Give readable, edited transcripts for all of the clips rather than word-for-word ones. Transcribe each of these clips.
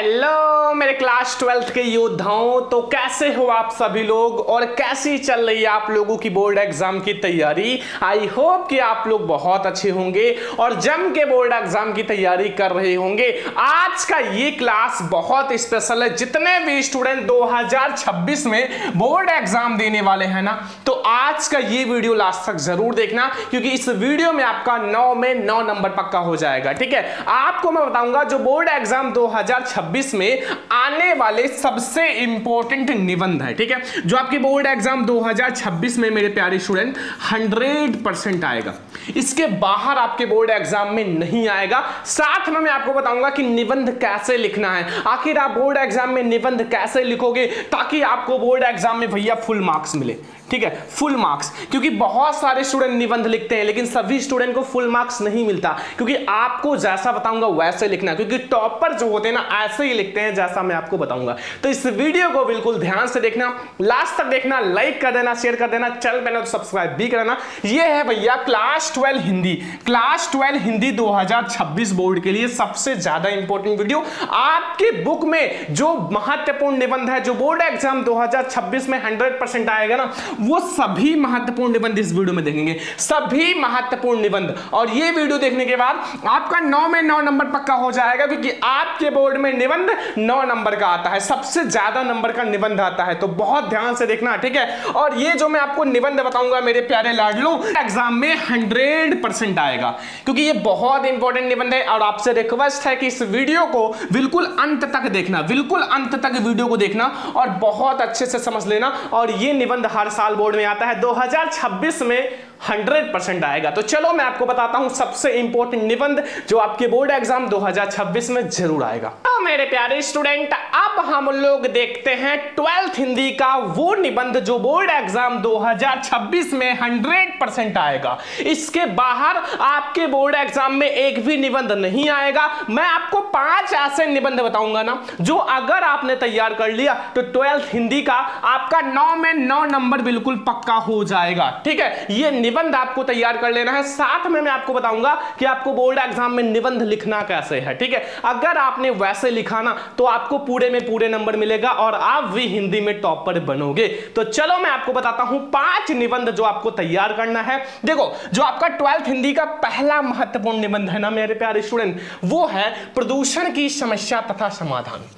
Hello मेरे class 12th के योद्धाओं। तो कैसे हो आप सभी लोग और कैसी चल रही है आप लोगों की बोर्ड एग्जाम की तैयारी। आई होप कि आप लोग बहुत अच्छे होंगे और जम के बोर्ड एग्जाम की तैयारी कर रहे होंगे। आज का ये क्लास बहुत स्पेशल है। जितने भी स्टूडेंट 2026 में बोर्ड एग्जाम देने वाले हैं ना, तो आज का ये वीडियो लास्ट तक जरूर देखना, क्योंकि इस वीडियो में आपका 9 में 9 नंबर पक्का हो जाएगा। ठीक है, आपको मैं बताऊंगा जो बोर्ड एग्जाम 2026 में आने वाले सबसे इंपॉर्टेंट निबंध है। ठीक है, जो आपके बोर्ड एग्जाम 2026 में मेरे प्यारे स्टूडेंट 100% आएगा। इसके बाहर आपके बोर्ड एग्जाम में नहीं आएगा। साथ में मैं आपको बताऊंगा कि निबंध कैसे लिखना है। आखिर आप बोर्ड एग्जाम में निबंध कैसे लिखोगे ताकि आपको बोर्ड एग्जाम में भैया फुल मार्क्स मिले। ठीक है, फुल मार्क्स, क्योंकि बहुत सारे स्टूडेंट निबंध लिखते हैं लेकिन सभी स्टूडेंट को फुल मार्क्स नहीं मिलता, क्योंकि आपको जैसा बताऊंगा वैसे लिखना, क्योंकि टॉपर जो होते हैं ना ऐसे ही लिखते हैं जैसा मैं आपको बताऊंगा। तो इस वीडियो को बिल्कुल ध्यान से देखना, लास्ट तक देखना, लाइक कर देना, शेयर कर देना, चैनल पे ना तो सब्सक्राइब भी करना। ये है भैया class 12 Hindi, class 12 Hindi 2026 board के लिए सबसे ज्यादा इंपॉर्टेंट वीडियो। आपके बुक में जो महत्वपूर्ण निबंध है, जो बोर्ड एग्जाम 2026 में 100% आएगा ना, वो सभी महत्वपूर्ण निबंध इस वीडियो में देखेंगे, सभी महत्वपूर्ण निबंध। और ये वीडियो देखने के बाद आपका 9 में 9 नंबर पक्का हो जाएगा, क्योंकि आपके बोर्ड में निबंध 9 नंबर का आता है, सबसे ज्यादा नंबर का निबंध आता है। तो बहुत ध्यान से देखना। ठीक है, और ये जो मैं आपको निबंध बताऊंगा मेरे प्यारे लाडलो, एग्जाम में 100% आएगा, क्योंकि ये बहुत इंपॉर्टेंट निबंध है। और आपसे रिक्वेस्ट है कि इस वीडियो को बिल्कुल अंत तक देखना, बिल्कुल अंत तक वीडियो को देखना और बहुत अच्छे से समझ लेना। और ये निबंध हर साल बोर्ड में आता है, 2026 में 100% आएगा। तो चलो मैं आपको बताता हूं सबसे इंपॉर्टेंट निबंध जो आपके बोर्ड एग्जाम 2026 में जरूर आएगा। तो मेरे प्यारे स्टूडेंट, अब हम लोग देखते हैं 12th हिंदी का वो निबंध जो बोर्ड एग्जाम 2026 में 100% आएगा। इसके बाहर आपके बोर्ड एग्जाम में एक भी निबंध नहीं आएगा। मैं आपको 5 ऐसे निबंध बताऊंगा ना, जो अगर आपने तैयार कर लिया तो 12th हिंदी का आपका 9 में 9 नंबर बिल्कुल पक्का हो जाएगा। ठीक है, ये निबंध आपको तैयार कर लेना है। साथ में मैं आपको बताऊंगा कि आपको बोर्ड एग्जाम में निबंध लिखना कैसे है। ठीक है, अगर आपने वैसे लिखा ना तो आपको पूरे में पूरे नंबर मिलेगा और आप भी हिंदी में टॉपर बनोगे। तो चलो मैं आपको बताता हूं 5 निबंध जो आपको तैयार करना है। देखो, जो आपका 12th हिंदी का पहला महत्वपूर्ण निबंध है ना मेरे प्यारे स्टूडेंट, वो है प्रदूषण की समस्या तथा समाधान।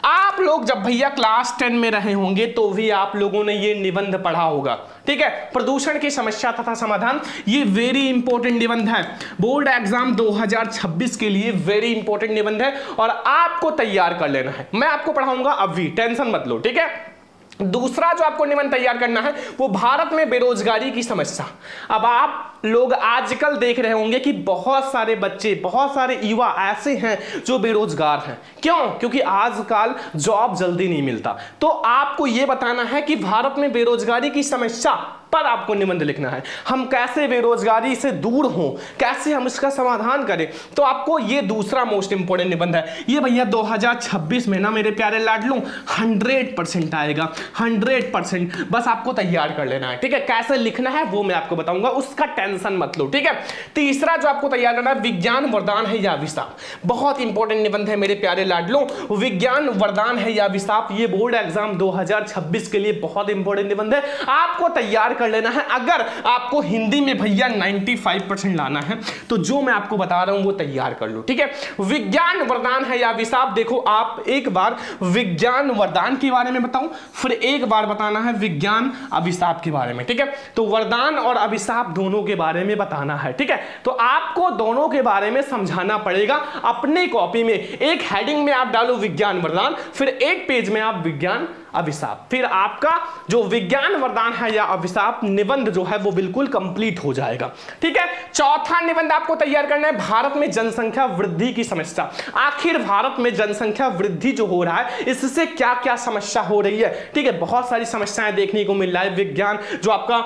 आप लोग जब भैया क्लास 10 में रहे होंगे तो भी आप लोगों ने ये निबंध पढ़ा होगा। ठीक है, प्रदूषण की समस्या तथा समाधान, ये वेरी इंपॉर्टेंट निबंध है बोर्ड एग्जाम 2026 के लिए, वेरी इंपॉर्टेंट निबंध है और आपको तैयार कर लेना है। मैं आपको पढ़ाऊंगा अभी, टेंशन मत लो। ठीक है, दूसरा जो आपको निबंध तैयार करना है वो भारत में बेरोजगारी की समस्या। अब आप लोग आजकल देख रहे होंगे कि बहुत सारे बच्चे, बहुत सारे युवा ऐसे हैं जो बेरोजगार हैं। क्यों? क्योंकि आजकल जॉब जल्दी नहीं मिलता। तो आपको यह बताना है कि भारत में बेरोजगारी की समस्या पर आपको निबंध लिखना है। हम कैसे बेरोजगारी से दूर हों, कैसे हम इसका समाधान करें। तो आपको ये दूसरा मोस्ट इंपोर्टेंट निबंध है। ये भैया 2026 में ना मेरे प्यारे लाडलों 100% आएगा, 100%। बस आपको तैयार कर लेना है। ठीक है, कैसे लिखना है वो मैं आपको बताऊंगा, उसका टेंशन मत लो। ठीक है, तीसरा जो आपको तैयार करना है, विज्ञान वरदान है या अभिशाप। बहुत इंपॉर्टेंट निबंध है मेरे प्यारे लाडलों, विज्ञान वरदान है या अभिशाप। ये बोर्ड एग्जाम 2026 के लिए बहुत इंपॉर्टेंट निबंध है, आपको तैयार कर लेना है। अगर आपको हिंदी में भैया 95% लाना है तो जो मैं आपको बता रहा हूं वो तैयार कर लो। ठीक है, विज्ञान वरदान है या अभिशाप। देखो, आप एक बार विज्ञान वरदान के बारे में बताऊं, फिर एक बार बताना है विज्ञान अभिशाप के बारे में। ठीक है, तो वरदान और अभिशाप दोनों के बारे में बताना है। ठीक है, तो आपको दोनों के बारे में समझाना पड़ेगा। अपने कॉपी में एक हेडिंग में आप डालो विज्ञान वरदान, फिर एक पेज में आप विज्ञान अभिशाप, फिर आपका जो विज्ञान वरदान है या अभिशाप निबंध जो है वो बिल्कुल कंप्लीट हो जाएगा। ठीक है, चौथा निबंध आपको तैयार करना है, भारत में जनसंख्या वृद्धि की समस्या। आखिर भारत में जनसंख्या वृद्धि जो हो रहा है, इससे क्या क्या समस्या हो रही है। ठीक है, बहुत सारी समस्याएं देखने को मिल रहा है। विज्ञान जो आपका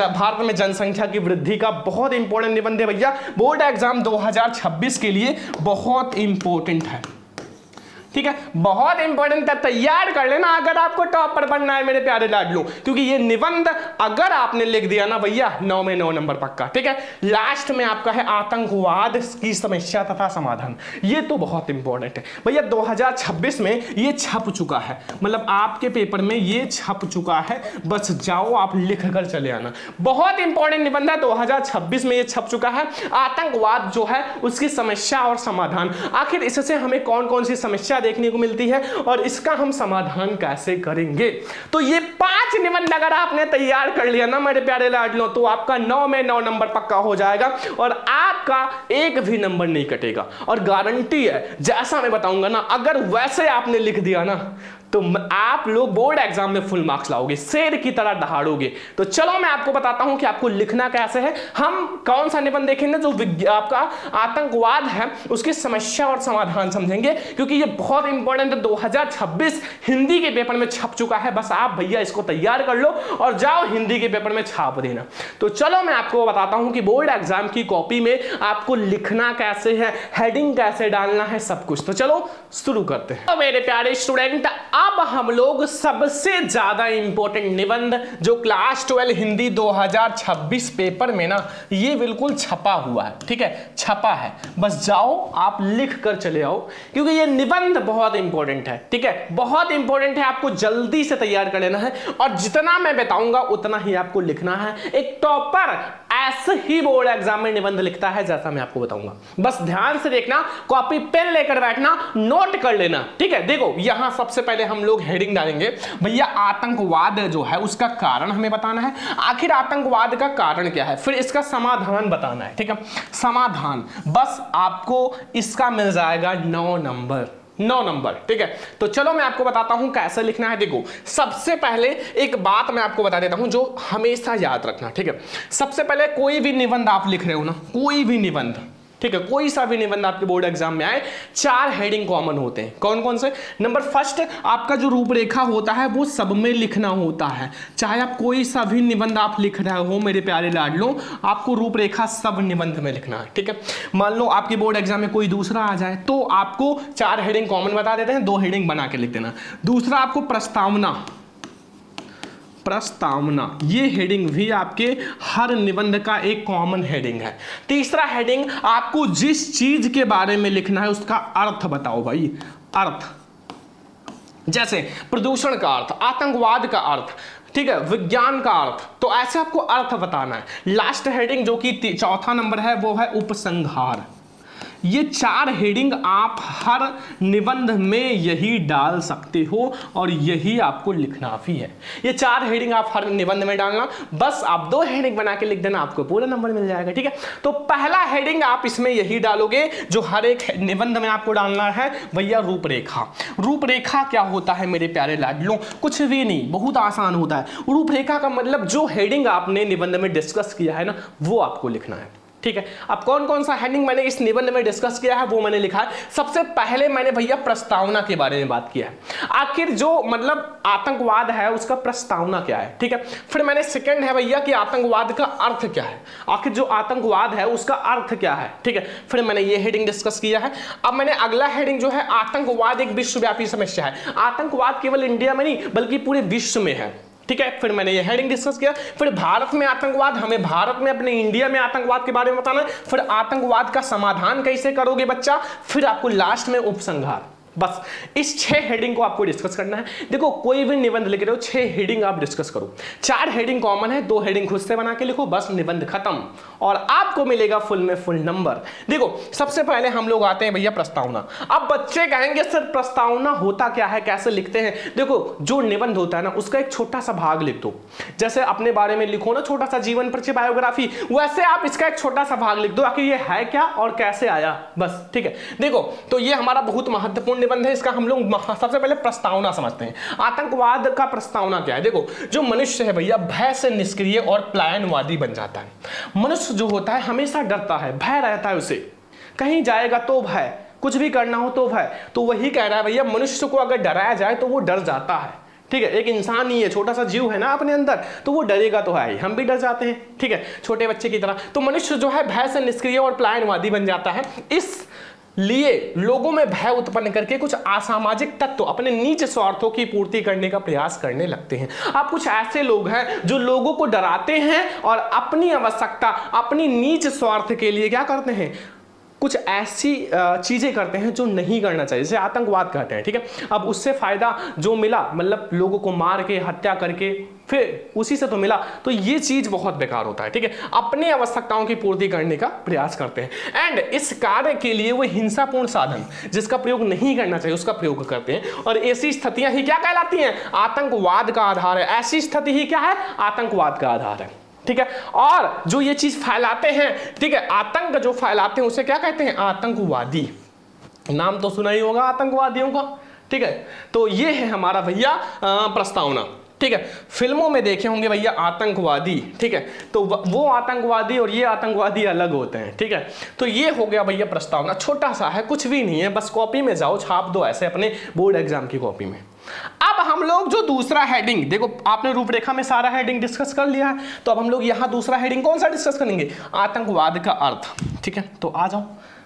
भारत में जनसंख्या की वृद्धि का बहुत इंपॉर्टेंट निबंध है भैया, बोर्ड एग्जाम 2026 के लिए बहुत इंपॉर्टेंट है। ठीक है, बहुत इंपॉर्टेंट है, तैयार कर लेना अगर आपको टॉपर बनना है मेरे प्यारे लाडलो, क्योंकि ये निबंध अगर आपने लिख दिया ना भैया 9 में 9 नंबर पक्का। ठीक है, लास्ट में आपका है आतंकवाद की समस्या तथा समाधान, ये तो बहुत इंपॉर्टेंट है भैया। 2026 में ये छप चुका है, मतलब आपके पेपर में ये छप चुका है, बस जाओ आप लिख कर चले आना। बहुत इंपॉर्टेंट निबंध है, 2026 में ये छप चुका है, आतंकवाद जो है उसकी समस्या और समाधान। आखिर इससे हमें कौन कौन सी समस्या देखने को मिलती है और इसका हम समाधान कैसे करेंगे। तो ये 5 निबंध अगर आपने तैयार कर लिया ना मेरे प्यारे लाडलो, तो आपका 9 में 9 नंबर पक्का हो जाएगा और आपका एक भी नंबर नहीं कटेगा। और गारंटी है जैसा मैं बताऊंगा ना, अगर वैसे आपने लिख दिया ना तो आप लोग बोर्ड एग्जाम में फुल मार्क्स लाओगे, शेर की तरह दहाड़ोगे। तो चलो मैं आपको बताता हूं कि आपको लिखना कैसे है। हम कौन सा निबंध देखेंगे, जो आपका आतंकवाद है उसकी समस्या और समाधान समझेंगे, क्योंकि ये बहुत इंपॉर्टेंट है। 2026 हिंदी के पेपर में छप चुका है, बस आप भैया इसको तैयार कर लो और जाओ हिंदी के पेपर में छाप देना। तो चलो मैं आपको बताता हूं कि बोर्ड एग्जाम की कॉपी में आपको लिखना कैसे है, हेडिंग कैसे डालना है, सब कुछ। तो चलो शुरू करते हैं। तो मेरे प्यारे स्टूडेंट, अब हम लोग सबसे ज्यादा इंपॉर्टेंट निबंध जो क्लास 12 हिंदी 2026 पेपर में ना ये बिल्कुल छपा हुआ है, ठीक है, छपा है, बस जाओ आप लिख कर चले आओ, क्योंकि ये निबंध बहुत इंपॉर्टेंट है। ठीक है, बहुत इंपॉर्टेंट है, आपको जल्दी से तैयार कर लेना है और जितना मैं बताऊंगा उतना ही आपको लिखना है। एक टॉपर ऐसे ही बोर्ड एग्जाम में निबंध लिखता है जैसा मैं आपको बताऊंगा, बस ध्यान से देखना, कॉपी पेन लेकर बैठना, नोट कर लेना। ठीक है, देखो यहां सबसे पहले हम लोग हेडिंग डालेंगे भैया आतंकवाद जो है उसका कारण हमें बताना है, आखिर आतंकवाद का कारण क्या है, फिर इसका समाधान बताना है। ठीक है, समाधान बस आपको इसका मिल जाएगा 9 नंबर। ठीक है, तो चलो मैं आपको बताता हूं कैसे लिखना है। देखो सबसे पहले एक बात मैं आपको बता देता हूं जो हमेशा याद रखना। ठीक है, सबसे पहले कोई भी निबंध आप लिख रहे हो ना, कोई भी निबंध, ठीक है, कोई सा भी निबंध आपके बोर्ड एग्जाम में आए, 4 हेडिंग कॉमन होते हैं। कौन कौन से? नंबर फर्स्ट, आपका जो रूपरेखा होता है वो सब में लिखना होता है। चाहे आप कोई सा भी निबंध आप लिख रहे हो मेरे प्यारे लाडलो, आपको रूपरेखा सब निबंध में लिखना है। ठीक है, मान लो आपके बोर्ड एग्जाम में कोई दूसरा आ जाए तो आपको 4 हेडिंग कॉमन बता देते हैं, 2 हेडिंग बना के लिख देना। दूसरा आपको प्रस्तावना, ये हेडिंग भी आपके हर निबंध का एक कॉमन हेडिंग है। तीसरा हेडिंग, आपको जिस चीज के बारे में लिखना है उसका अर्थ बताओ भाई, अर्थ, जैसे प्रदूषण का अर्थ, आतंकवाद का अर्थ, ठीक है, विज्ञान का अर्थ, तो ऐसे आपको अर्थ बताना है। लास्ट हेडिंग जो कि चौथा नंबर है वो है उपसंहार। ये 4 हेडिंग आप हर निबंध में यही डाल सकते हो और यही आपको लिखना भी है। ये 4 हेडिंग आप हर निबंध में डालना, बस आप 2 हेडिंग बना के लिख देना, आपको पूरा नंबर मिल जाएगा। ठीक है, तो पहला हेडिंग आप इसमें यही डालोगे जो हर एक निबंध में आपको डालना है भैया, रूपरेखा। रूपरेखा क्या होता है मेरे प्यारे लाडलो? कुछ भी नहीं, बहुत आसान होता है। रूपरेखा का मतलब जो हेडिंग आपने निबंध में डिस्कस किया है ना वो आपको लिखना है। ठीक है, अब कौन कौन सा हेडिंग मैंने इस निबंध में डिस्कस किया है वो मैंने लिखा है। सबसे पहले मैंने भैया प्रस्तावना के बारे में बात किया है, आखिर जो मतलब आतंकवाद है उसका प्रस्तावना क्या है। ठीक है, फिर मैंने सेकंड है भैया कि आतंकवाद का अर्थ क्या है, आखिर जो आतंकवाद है उसका अर्थ क्या है। ठीक है, फिर मैंने ये हेडिंग डिस्कस किया है। अब मैंने अगला हेडिंग जो है, आतंकवाद एक विश्वव्यापी समस्या है, आतंकवाद केवल इंडिया में नहीं बल्कि पूरे विश्व में है। ठीक है, फिर मैंने ये हेडिंग डिस्कस किया। फिर भारत में आतंकवाद, हमें भारत में अपने इंडिया में आतंकवाद के बारे में बताना है। फिर आतंकवाद का समाधान कैसे करोगे बच्चा, फिर आपको लास्ट में उपसंहार। बस इस 6 हेडिंग को आपको डिस्कस करना है। देखो कोई भी निबंध लिख रहे हो 6 हेडिंग आप डिस्कस करो, 4 हेडिंग कॉमन है, 2 हेडिंग खुद से बना के लिखो, बस निबंध खत्म और आपको मिलेगा फुल में फुल नंबर। देखो सबसे पहले हम लोग आते हैं भैया प्रस्तावना। अब बच्चे कहेंगे सर प्रस्तावना होता क्या है, कैसे लिखते हैं? देखो जो निबंध होता है ना उसका एक छोटा सा भाग लिख दो, जैसे अपने बारे में लिखो ना छोटा सा जीवन परिचय बायोग्राफी, वैसे आप इसका एक छोटा सा भाग लिख दो आखिर ये है क्या और कैसे आया, बस। ठीक है, देखो तो ये हमारा बहुत महत्वपूर्ण निबंध है, इसका हम लोग सबसे पहले प्रस्तावना समझते हैं। आतंकवाद का प्रस्तावना क्या है? देखो जो मनुष्य है भैया भय से निष्क्रिय और पलायनवादी बन जाता है। मनुष्य जो होता है हमेशा डरता है, भय रहता है उसे, कहीं जाएगा तो भय, कुछ भी करना हो तो भय। तो वही कह रहा है भैया मनुष्य को अगर डराया जाए तो वो डर जाता है। ठीक है, एक इंसान ही है, छोटा सा जीव है ना अपने अंदर, तो वो डरेगा तो है ही, हम भी डर जाते हैं। ठीक है, छोटे बच्चे की तरह। तो मनुष्य जो है भय से निष्क्रिय और पलायनवादी बन जाता है। इस लिए लोगों में भय उत्पन्न करके कुछ असामाजिक तत्व अपने निज स्वार्थों की पूर्ति करने का प्रयास करने लगते हैं। अब कुछ ऐसे लोग हैं जो लोगों को डराते हैं और अपनी आवश्यकता, अपनी निज स्वार्थ के लिए क्या करते हैं, कुछ ऐसी चीजें करते हैं जो नहीं करना चाहिए, जैसे आतंकवाद कहते हैं। ठीक है, अब उससे फायदा जो मिला, मतलब लोगों को मार के हत्या करके फिर उसी से तो मिला, तो ये चीज बहुत बेकार होता है। ठीक है, अपनी आवश्यकताओं की पूर्ति करने का प्रयास करते हैं एंड इस कार्य के लिए वो हिंसापूर्ण साधन जिसका प्रयोग नहीं करना चाहिए उसका प्रयोग करते हैं, और ऐसी स्थितियां ही क्या कहलाती हैं, आतंकवाद का आधार है। ऐसी स्थिति ही क्या है, आतंकवाद का आधार है। ठीक है, और जो ये चीज फैलाते हैं, ठीक है, आतंक जो फैलाते हैं उसे क्या कहते हैं, आतंकवादी। नाम तो सुना ही होगा आतंकवादियों का। ठीक है, तो ये है हमारा भैया प्रस्तावना। ठीक है, फिल्मों में देखे होंगे भैया आतंकवादी। ठीक है, तो वो आतंकवादी और ये आतंकवादी अलग होते हैं। ठीक है, तो ये हो गया भैया प्रस्तावना, छोटा सा है, कुछ भी नहीं है, बस कॉपी में जाओ छाप दो ऐसे अपने बोर्ड एग्जाम की कॉपी में। अब हम लोग जो दूसरा हेडिंग, देखो आपने रूपरेखा में सारा हेडिंग डिस्कस कर लिया है, तो अब हम लोग यहाँ दूसरा हेडिंग कौन सा डिस्कस करेंगे, आतंकवाद का अर्थ। ठीक है, तो आ जाओ,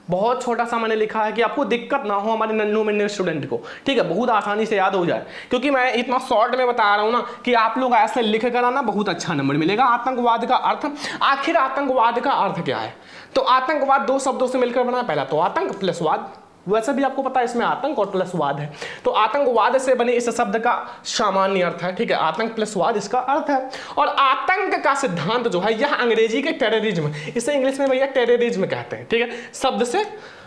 बहुत छोटा सा मैंने लिखा है कि आपको दिक्कत ना हो हमारे नन्नू मन्नू स्टूडेंट को। ठीक है, बहुत आसानी से याद हो जाए, क्योंकि मैं इतना शॉर्ट में बता रहा हूं ना कि आप लोग ऐसे लिख कर आना, बहुत अच्छा नंबर मिलेगा। आतंकवाद का अर्थ, आखिर आतंकवाद का अर्थ क्या है, तो आतंकवाद दो शब्दों से मिलकर बना, पहला तो आतंक प्लस वाद, वैसे भी आपको पता है इसमें आतंक और प्लस वाद है, तो आतंकवाद से बने इस शब्द का सामान्य अर्थ है। ठीक है, आतंक प्लस वाद इसका अर्थ है। और आतंक का सिद्धांत जो है यह अंग्रेजी के टेररिज्म, इसे इंग्लिश में भैया टेररिज्म कहते हैं। ठीक है, शब्द से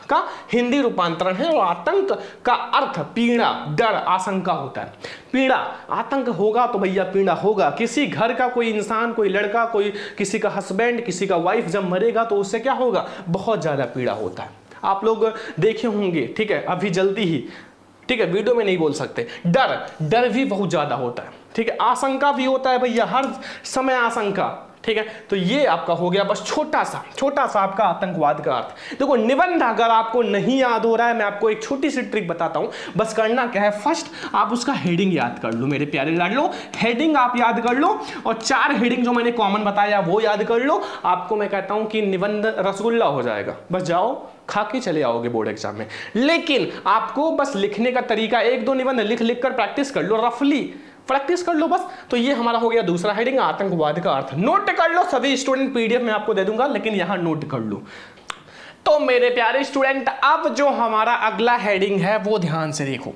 का हिंदी रूपांतरण है, और आतंक का अर्थ पीड़ा, डर, आशंका होता है। पीड़ा, आतंक होगा तो भैया पीड़ा होगा। किसी घर का कोई इंसान, कोई लड़का, कोई किसी का हस्बैंड, किसी का वाइफ जब मरेगा तो उससे क्या होगा, बहुत ज्यादा पीड़ा होता है। आप लोग देखे होंगे। ठीक है, अभी जल्दी ही, ठीक है, वीडियो में नहीं बोल सकते, डर भी बहुत ज्यादा होता है। ठीक है, आशंका भी होता है भैया, हर समय आशंका। ठीक है, तो ये आपका हो गया बस छोटा सा आपका आतंकवाद का अर्थ। देखो निबंध अगर आपको नहीं याद हो रहा है, मैं आपको एक छोटी सी ट्रिक बताता हूं, बस करना क्या है, फर्स्ट आप उसका हेडिंग याद कर लो मेरे प्यारे लाडलो, हेडिंग आप याद कर लो, और 4 हेडिंग जो मैंने कॉमन बताया वो याद कर लो। आपको मैं कहता हूं कि निबंध रसगुल्ला हो जाएगा, बस जाओ खा के चले आओगे बोर्ड एग्जाम में। लेकिन आपको बस लिखने का तरीका, 1-2 निबंध लिख कर प्रैक्टिस कर लो, रफली प्रैक्टिस कर लो बस। तो ये हमारा हो गया दूसरा हेडिंग, आतंकवाद का अर्थ। नोट कर लो, सभी स्टूडेंट पीडीएफ में आपको दे दूंगा, लेकिन यहां नोट कर लो। तो मेरे प्यारे स्टूडेंट, अब जो हमारा अगला हेडिंग है वो ध्यान से देखो।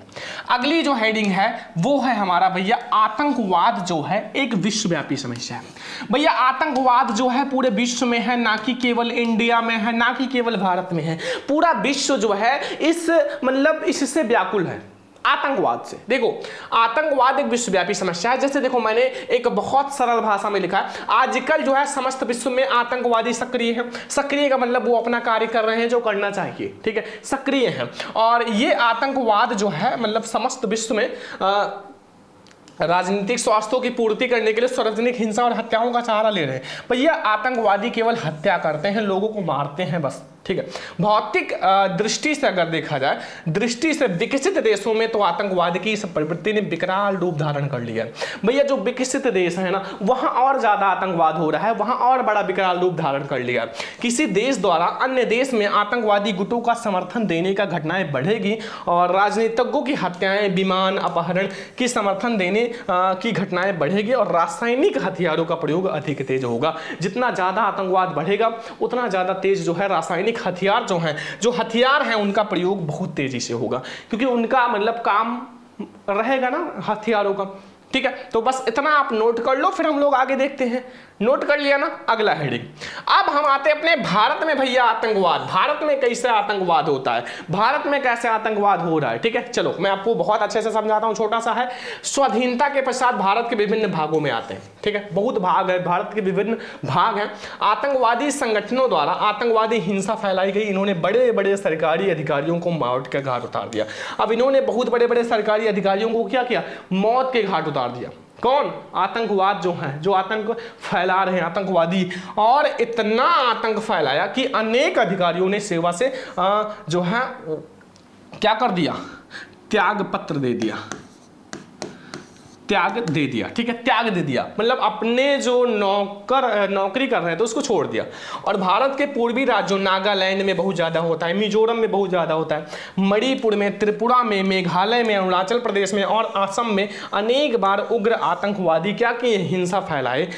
अगली जो हेडिंग है वो है हमारा भैया आतंकवाद जो है एक विश्वव्यापी समस्या है। भैया आतंकवाद जो है पूरे विश्व में है, ना कि केवल इंडिया में है, ना कि केवल भारत में है, पूरा विश्व जो है इस मतलब इससे व्याकुल है, आतंकवाद से। देखो आतंकवाद एक विश्वव्यापी समस्या है। जैसे देखो मैंने एक बहुत सरल भाषा में लिखा है, आजकल जो है समस्त विश्व में आतंकवादी सक्रिय है। सक्रिय का मतलब वो अपना कार्य कर रहे हैं जो करना चाहिए। ठीक है, सक्रिय हैं, और ये आतंकवाद जो है मतलब समस्त विश्व में राजनीतिक स्वास्थ्यों की पूर्ति करने के लिए सार्वजनिक हिंसा और हत्याओं का सहारा ले रहे हैं। भैया आतंकवादी केवल हत्या करते हैं, लोगों को मारते हैं बस। ठीक है, भौतिक दृष्टि से अगर देखा जाए, दृष्टि से विकसित देशों में तो आतंकवाद की इस प्रवृत्ति ने विकराल रूप धारण कर लिया है। भैया जो विकसित देश है ना, वहां और ज्यादा आतंकवाद हो रहा है, वहां और बड़ा विकराल रूप धारण कर लिया है। किसी देश द्वारा अन्य देश में आतंकवादी गुटों का समर्थन देने का घटनाएं बढ़ेगी, और राजनीतिज्ञों की हत्याएं, विमान अपहरण की समर्थन देने की घटनाएं बढ़ेगी, और रासायनिक हथियारों का प्रयोग अधिक तेज होगा। जितना ज्यादा आतंकवाद बढ़ेगा उतना ज्यादा तेज जो है रासायनिक हथियार जो हथियार हैं उनका प्रयोग बहुत तेजी से होगा, क्योंकि उनका मतलब काम रहेगा ना हथियारों का। ठीक है, तो बस इतना आप नोट कर लो, फिर हम लोग आगे देखते हैं। नोट कर लिया ना, अगला हेडिंग। अब हम आते हैं अपने भारत में। भैया आतंकवाद, भारत में कैसे आतंकवाद होता है, भारत में कैसे आतंकवाद हो रहा है। ठीक है, चलो मैं आपको बहुत अच्छे से समझाता हूं, छोटा सा है। स्वाधीनता के पश्चात भारत के विभिन्न भागों में आते हैं। ठीक है, बहुत भाग है, भारत के विभिन्न भाग हैं। आतंकवादी संगठनों द्वारा आतंकवादी हिंसा फैलाई गई। इन्होंने बड़े बड़े सरकारी अधिकारियों को मौत के घाट उतार दिया। अब इन्होंने बहुत बड़े बड़े सरकारी अधिकारियों को क्या किया, मौत के घाट उतार दिया। कौन, आतंकवाद जो है, जो आतंक फैला रहे हैं आतंकवादी, और इतना आतंक फैलाया कि अनेक अधिकारियों ने सेवा से जो है क्या कर दिया, त्याग पत्र दे दिया। त्याग दे दिया, ठीक है, त्याग दे दिया मतलब अपने जो नौकरी कर रहे थे उसको छोड़ दिया। और भारत के पूर्वी राज्यों नागालैंड में बहुत ज़्यादा होता है, मिजोरम में बहुत ज़्यादा होता है, मणिपुर में, त्रिपुरा में, मेघालय में, अरुणाचल प्रदेश में और असम में अनेक बार उग्र आतंकवादी क्या किए, हिंसा फैलाए।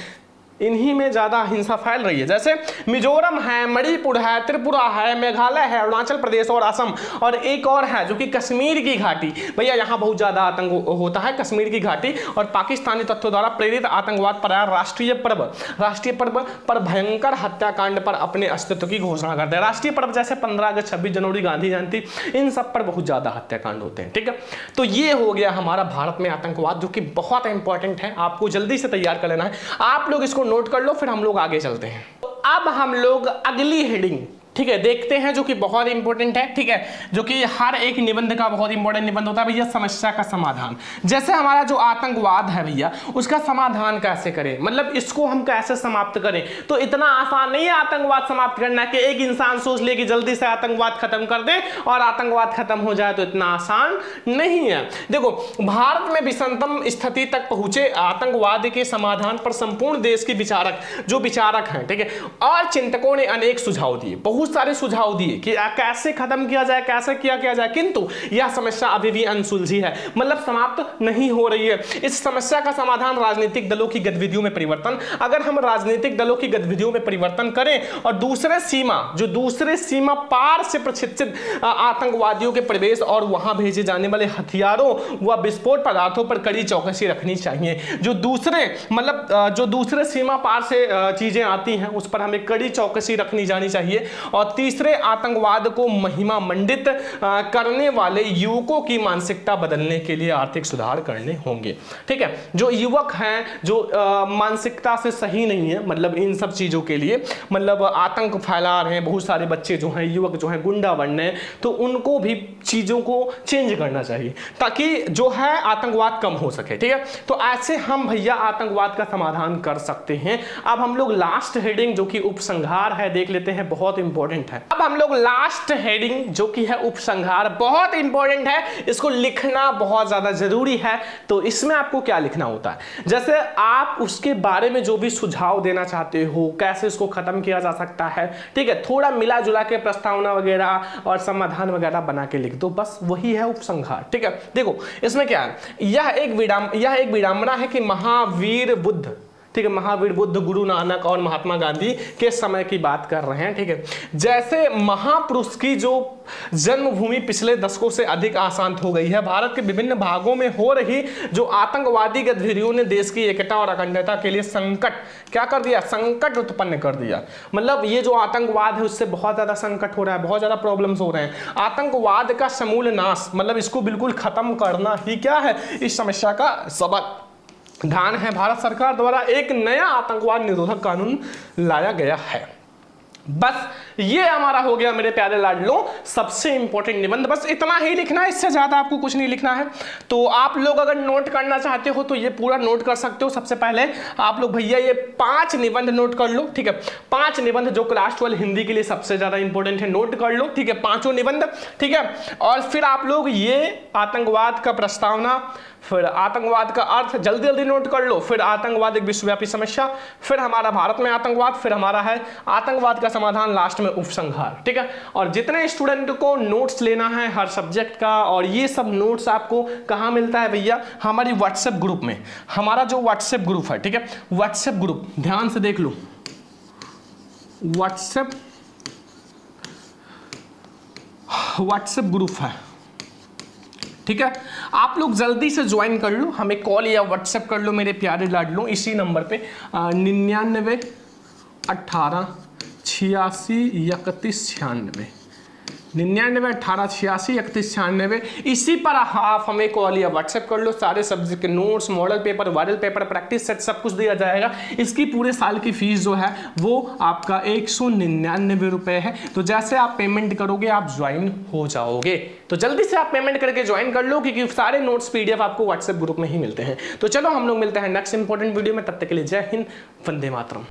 इन्हीं में ज़्यादा हिंसा फैल रही है, जैसे मिजोरम है, मणिपुर है, त्रिपुरा है, मेघालय है, अरुणाचल प्रदेश और असम, और एक और है जो कि कश्मीर की घाटी। भैया यहाँ बहुत ज़्यादा आतंक होता है, कश्मीर की घाटी। और पाकिस्तानी तत्वों द्वारा प्रेरित आतंकवाद पर राष्ट्रीय पर्व पर भयंकर हत्याकांड पर अपने अस्तित्व की घोषणा करते हैं। राष्ट्रीय पर्व जैसे 15 अगस्त, 26 जनवरी, गांधी जयंती, इन सब पर बहुत ज़्यादा हत्याकांड होते हैं, ठीक है। तो ये हो गया हमारा भारत में आतंकवाद, जो कि बहुत इंपॉर्टेंट है, आपको जल्दी से तैयार कर लेना है। आप लोग इसको नोट कर लो, फिर हम लोग आगे चलते हैं। तो अब हम लोग अगली हेडिंग, ठीक है, देखते हैं, जो कि बहुत इंपॉर्टेंट है, ठीक है, जो कि हर एक निबंध का बहुत इंपॉर्टेंट निबंध होता है भैया, समस्या का समाधान। जैसे हमारा जो आतंकवाद है भैया, उसका समाधान कैसे करें, मतलब इसको हम कैसे समाप्त करें। तो इतना आसान नहीं है आतंकवाद समाप्त करना कि एक इंसान सोच ले कि जल्दी से आतंकवाद खत्म कर दे और आतंकवाद खत्म हो जाए, तो इतना आसान नहीं है। देखो, भारत में विषमतम स्थिति तक पहुंचे आतंकवाद के समाधान पर संपूर्ण देश के विचारक हैं, ठीक है, और चिंतकों ने अनेक सुझाव दिए, बहुत सारे सुझाव दिए कि कैसे खत्म किया जाए, कैसे किया जाए, किंतु यह समस्या अभी भी अनसुलझी है, मतलब समाप्त नहीं हो रही है। इस समस्या का समाधान राजनीतिक दलों की गतिविधियों में परिवर्तन, अगर हम राजनीतिक दलों की गतिविधियों में परिवर्तन करें और दूसरे सीमा पार से प्रशिक्षित आतंकवादियों के प्रवेश और वहां भेजे जाने वाले हथियारों व विस्फोट पदार्थों पर कड़ी चौकसी रखनी चाहिए। जो दूसरे सीमा पार से चीजें आती हैं उस पर हमें कड़ी चौकसी रखनी जानी चाहिए। और तीसरे, आतंकवाद को महिमा मंडित करने वाले युवकों की मानसिकता बदलने के लिए आर्थिक सुधार करने होंगे, ठीक है। जो युवक हैं जो मानसिकता से सही नहीं है, मतलब इन सब चीजों के लिए, मतलब आतंक फैला रहे हैं, बहुत सारे बच्चे जो हैं, युवक जो हैं गुंडा बन रहे हैं, तो उनको भी चीजों को चेंज करना चाहिए ताकि जो है आतंकवाद कम हो सके, ठीक है। तो ऐसे हम भैया आतंकवाद का समाधान कर सकते हैं। अब हम लोग लास्ट हेडिंग जो कि उपसंहार है देख लेते हैं, बहुत इंपॉर्टेंट है। अब हम लोग लास्ट हेडिंग जो कि है उपसंहार, बहुत इंपॉर्टेंट है, इसको लिखना बहुत ज्यादा जरूरी है। तो इसमें आपको क्या लिखना होता है, जैसे आप उसके बारे में जो भी सुझाव देना चाहते हो, कैसे इसको खत्म किया जा सकता है, ठीक है, थोड़ा मिला जुला के प्रस्तावना वगैरह और समाधान वगैरह बना के लिख दो, बस वही है उपसंहार, ठीक है। देखो इसमें क्या है, यह एक विडंबना है कि महावीर बुद्ध, ठीक है, महावीर बुद्ध, गुरु नानक और महात्मा गांधी के समय की बात कर रहे हैं, ठीक है। जैसे महापुरुष की जो जन्मभूमि पिछले दशकों से अधिक अशांत हो गई है, भारत के विभिन्न भागों में हो रही जो आतंकवादी गतिविधियों ने देश की एकता और अखंडता के लिए संकट उत्पन्न कर दिया। मतलब ये जो आतंकवाद है उससे बहुत ज्यादा संकट हो रहा है, बहुत ज्यादा प्रॉब्लम्स हो रहे हैं। आतंकवाद का समूल नाश, मतलब इसको बिल्कुल खत्म करना ही क्या है, इस समस्या का समाधान है। भारत सरकार द्वारा एक नया आतंकवाद निरोधक कानून लाया गया है। बस ये हमारा हो गया मेरे प्यारे लाडलों सबसे इंपॉर्टेंट निबंध, बस इतना ही लिखना है, इससे ज्यादा आपको कुछ नहीं लिखना है। तो आप लोग अगर नोट करना चाहते हो तो ये पूरा नोट कर सकते हो। सबसे पहले आप लोग भैया ये 5 निबंध नोट कर लो, ठीक है, 5 निबंध जो क्लास 12 हिंदी के लिए सबसे ज्यादा इंपॉर्टेंट है, नोट कर लो, ठीक है, 5 निबंध, ठीक है। और फिर आप लोग ये आतंकवाद का प्रस्तावना, फिर आतंकवाद का अर्थ जल्दी जल्दी नोट कर लो, फिर आतंकवाद एक विश्वव्यापी समस्या, फिर हमारा भारत में आतंकवाद, फिर हमारा है आतंकवाद का समाधान, लास्ट में उपसंहार, ठीक है। और जितने स्टूडेंट को नोट्स लेना है हर सब्जेक्ट का, और ये सब नोट्स आपको कहाँ मिलता है भैया, हमारी व्हाट्सएप ग्रुप में। हमारा जो व्हाट्सएप ग्रुप है, ठीक है, व्हाट्सएप ग्रुप ध्यान से देख लो, व्हाट्सएप ग्रुप है, ठीक है। आप लोग जल्दी से ज्वाइन कर लो, हमें कॉल या व्हाट्सएप कर लो मेरे प्यारे लाडलों, इसी नंबर पे 99 18 86 31 96, 99 18 86 31 96, इसी पर आप हमें कॉल या व्हाट्सएप कर लो। सारे सब्जेक्ट के notes, model paper, viral paper, practice set सब कुछ दिया जाएगा। इसकी पूरे साल की फीस जो है वो आपका 199 रुपये है। तो जैसे आप पेमेंट करोगे आप ज्वाइन हो जाओगे, तो जल्दी से आप पेमेंट करके ज्वाइन कर लो, क्योंकि सारे नोट्स PDF आपको व्हाट्सएप ग्रुप में ही मिलते हैं। तो चलो हम लोग मिलते हैं नेक्स्ट इंपॉर्टेंट वीडियो में, तब तक के लिए जय हिंद, वंदे मातरम।